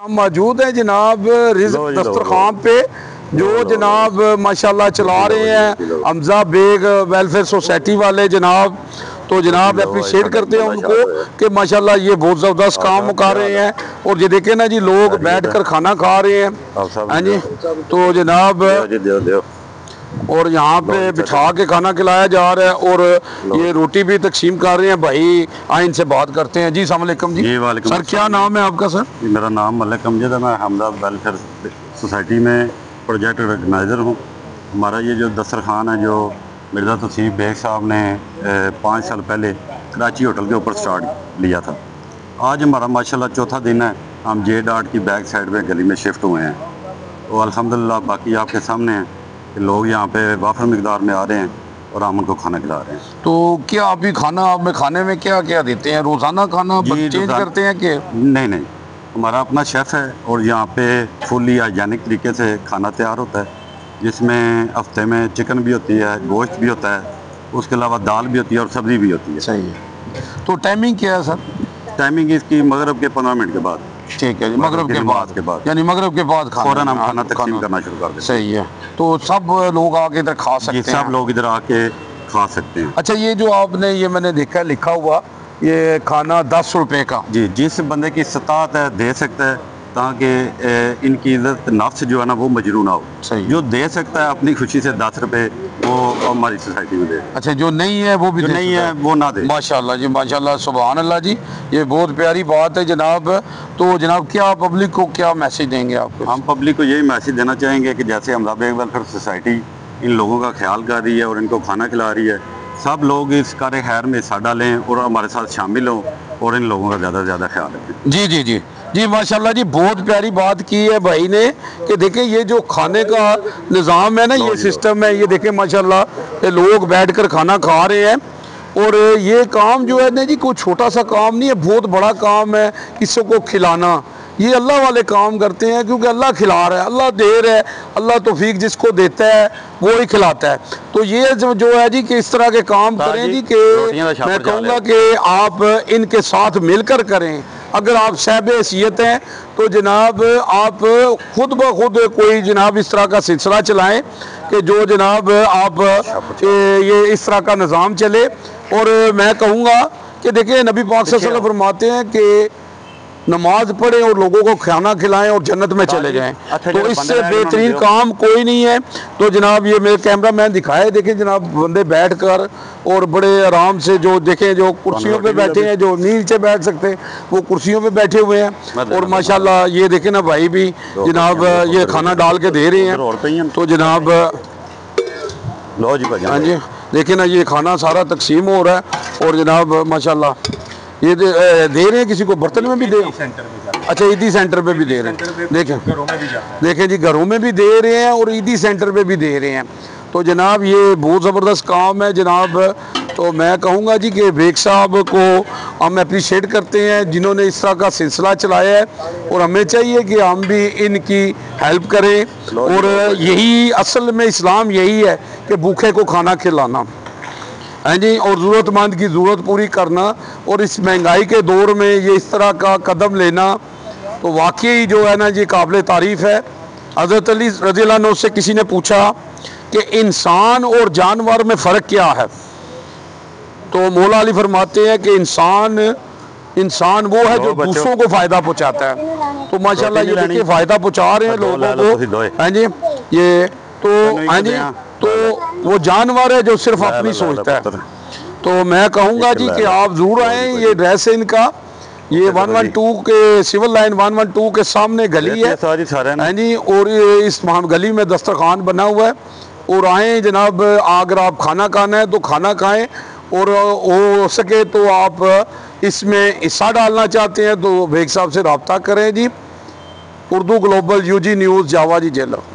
ہم موجود ہیں جناب رزق دسترخوان پہ جو جناب ماشاءاللہ چلا رہے ہیں حمزہ بیگ ویلفیئر سوسائٹی والے جناب، تو جناب اپریشیٹ کرتے ہیں ان کو کہ ماشاءاللہ یہ بہت زبردست کام کر رہے ہیں۔ اور یہ دیکھیں نا جی لوگ بیٹھ کر کھانا کھا رہے ہیں ہاں جی، تو جناب اور یہاں پہ بٹھا کے کھانا کھلایا جا رہا ہے اور یہ روٹی بھی تقسیم کر رہے ہیں بھائی، آئیں ان سے بات کرتے ہیں۔ جی السلام علیکم جی سر، کیا نام ہے آپ کا سر؟ میرا نام ملک امجد ہے، میں حمزہ ویلفیئر سوسائٹی میں پروجیکٹ آرگنائزر ہوں۔ ہمارا یہ جو دسترخوان ہے جو مرزا توصیف بیگ صاحب نے 5 سال پہلے کراچی ہوٹل کے اوپر سٹارٹ لیا تھا، آج ہمارا ماشاءاللہ چوتھا دن ہے۔ ہم جے ڈاٹ کی بیک سائڈ میں گلی میں شفٹ ہوئے ہیں، تو الحمدللہ باقی آپ کے سامنے ہیں کہ لوگ یہاں پہ وافر مقدار میں آ رہے ہیں اور ہم ان کو کھانا کھلا رہے ہیں۔ تو کیا ابھی کھانے میں کیا کیا دیتے ہیں؟ روزانہ کھانا چینج کرتے ہیں کہ نہیں، ہمارا اپنا شیف ہے اور یہاں پہ فلی ہائیجینک طریقے سے کھانا تیار ہوتا ہے، جس میں ہفتے میں چکن بھی ہوتی ہے، گوشت بھی ہوتا ہے، اس کے علاوہ دال بھی ہوتی ہے اور سبزی بھی ہوتی ہے۔ صحیح ہے۔ تو ٹائمنگ کیا ہے سر؟ ٹائمنگ اس کی مغرب کے 15 منٹ کے بعد۔ ٹھیک ہے جی، مغرب کے بعد یعنی مغرب کے بعد فوراً ہم کھانا تقسیم کرنا شروع کر دیں۔ صحیح ہے، تو سب لوگ آ کے ادھر کھا سکتے ہیں؟ سب لوگ ادھر آ کے کھا سکتے ہیں۔ اچھا، یہ جو آپ نے یہ میں نے دیکھا لکھا ہوا یہ کھانا 10 روپے کا، جی جس بندے کی استطاعت ہے دے سکتا ہے، تاکہ ان کی عزت نفس جو ہے نا وہ مجروح نہ ہو۔ صحیح، جو دے سکتا ہے اپنی خوشی سے 10 روپے وہ ہماری سوسائٹی میں دے۔ اچھا، جو نہیں ہے وہ بھی نہیں ہے وہ نہ دے۔ ماشاءاللہ جی، ماشاءاللہ، سبحان اللہ جی، یہ بہت پیاری بات ہے جناب۔ تو جناب کیا پبلک کو کیا میسج دیں گے آپ کو؟ ہم پبلک کو یہی میسج دینا چاہیں گے کہ جیسے حمزہ بیگ ویلفیئر سوسائٹی ان لوگوں کا خیال کر رہی ہے اور ان کو کھانا کھلا رہی ہے، سب لوگ اس کار خیر میں حصہ ڈالیں اور ہمارے ساتھ شامل ہوں اور ان لوگوں کا زیادہ سے زیادہ خیال رکھیں۔ جی ماشاءاللہ جی، بہت پیاری بات کی ہے بھائی نے کہ دیکھیں یہ جو کھانے کا نظام ہے نا، یہ سسٹم ہے، یہ دیکھیں ماشاءاللہ یہ لوگ بیٹھ کر کھانا کھا رہے ہیں۔ اور یہ کام جو ہے نا جی کوئی چھوٹا سا کام نہیں ہے، بہت بڑا کام ہے کسی کو کھلانا۔ یہ اللہ والے کام کرتے ہیں کیونکہ اللہ کھلا رہا ہے، اللہ دے رہا ہے، اللہ توفیق جس کو دیتا ہے وہی کھلاتا ہے۔ تو یہ جو ہے جی کہ اس طرح کے کام کریں جی کہ میں کہوں گا کہ آپ ان کے ساتھ مل کر کریں۔ اگر آپ صاحب حیثیت ہیں تو جناب آپ خود بخود کوئی جناب اس طرح کا سلسلہ چلائیں کہ جو جناب آپ یہ اس طرح کا نظام چلے۔ اور میں کہوں گا کہ دیکھیں نبی پاک صلی اللہ علیہ وسلم فرماتے ہیں کہ نماز پڑھیں اور لوگوں کو کھانا کھلائیں اور جنت میں چلے جائیں، تو اس سے بہترین کام کوئی نہیں ہے۔ تو جناب یہ میرے کیمرہ مین دکھائے، دیکھیں جناب بندے بیٹھ کر اور بڑے آرام سے جو دیکھیں جو کرسیوں پہ بیٹھے ہیں، جو نیچے بیٹھ سکتے ہیں وہ کرسیوں پہ بیٹھے ہوئے ہیں۔ اور ماشاءاللہ یہ دیکھیں نا بھائی بھی جناب یہ کھانا ڈال کے دے رہے ہیں، تو جناب ہاں جی دیکھیں نا یہ کھانا سارا تقسیم ہو رہا ہے اور جناب ماشاءاللہ یہ دے رہے ہیں، کسی کو برتن میں بھی دے، اچھا عیدی سینٹر پہ بھی دے رہے ہیں، دیکھیں جی گھروں میں بھی دے رہے ہیں اور عیدی سینٹر پہ بھی دے رہے ہیں۔ تو جناب یہ بہت زبردست کام ہے جناب۔ تو میں کہوں گا جی کہ بیگ صاحب کو ہم اپریشیٹ کرتے ہیں جنہوں نے اس طرح کا سلسلہ چلایا ہے، اور ہمیں چاہیے کہ ہم بھی ان کی ہیلپ کریں۔ اور یہی اصل میں اسلام یہی ہے کہ بھوکے کو کھانا کھلانا ہاں جی، اور ضرورت مند کی ضرورت پوری کرنا۔ اور اس مہنگائی کے دور میں یہ اس طرح کا قدم لینا تو واقعی جو ہے نا یہ قابل تعریف ہے۔ حضرت علی رضی اللہ عنہ سے کسی نے پوچھا کہ انسان اور جانور میں فرق کیا ہے، تو مولا علی فرماتے ہیں کہ انسان وہ ہے جو دوسروں کو فائدہ پہنچاتا ہے۔ تو ماشاءاللہ یہ دیکھیں فائدہ پہنچا رہے ہیں لوگوں کو ہاں جی، یہ تو ہاں جی، تو وہ جانور ہے جو صرف اپنی سوچتا ہے۔ تو میں کہوں گا جی کہ آپ ضرور آئیں، یہ ایڈریس ہے ان کا، یہ 112 کے سول لائن 112 کے سامنے گلی ہے ہاں جی، اور اس گلی میں دسترخوان بنا ہوا ہے۔ اور آئیں جناب، اگر آپ کھانا کھانا ہے تو کھانا کھائیں، اور ہو سکے تو آپ اس میں حصہ ڈالنا چاہتے ہیں تو بیگ صاحب سے رابطہ کریں جی۔ اردو گلوبل UG نیوز جاوا جی جیلر۔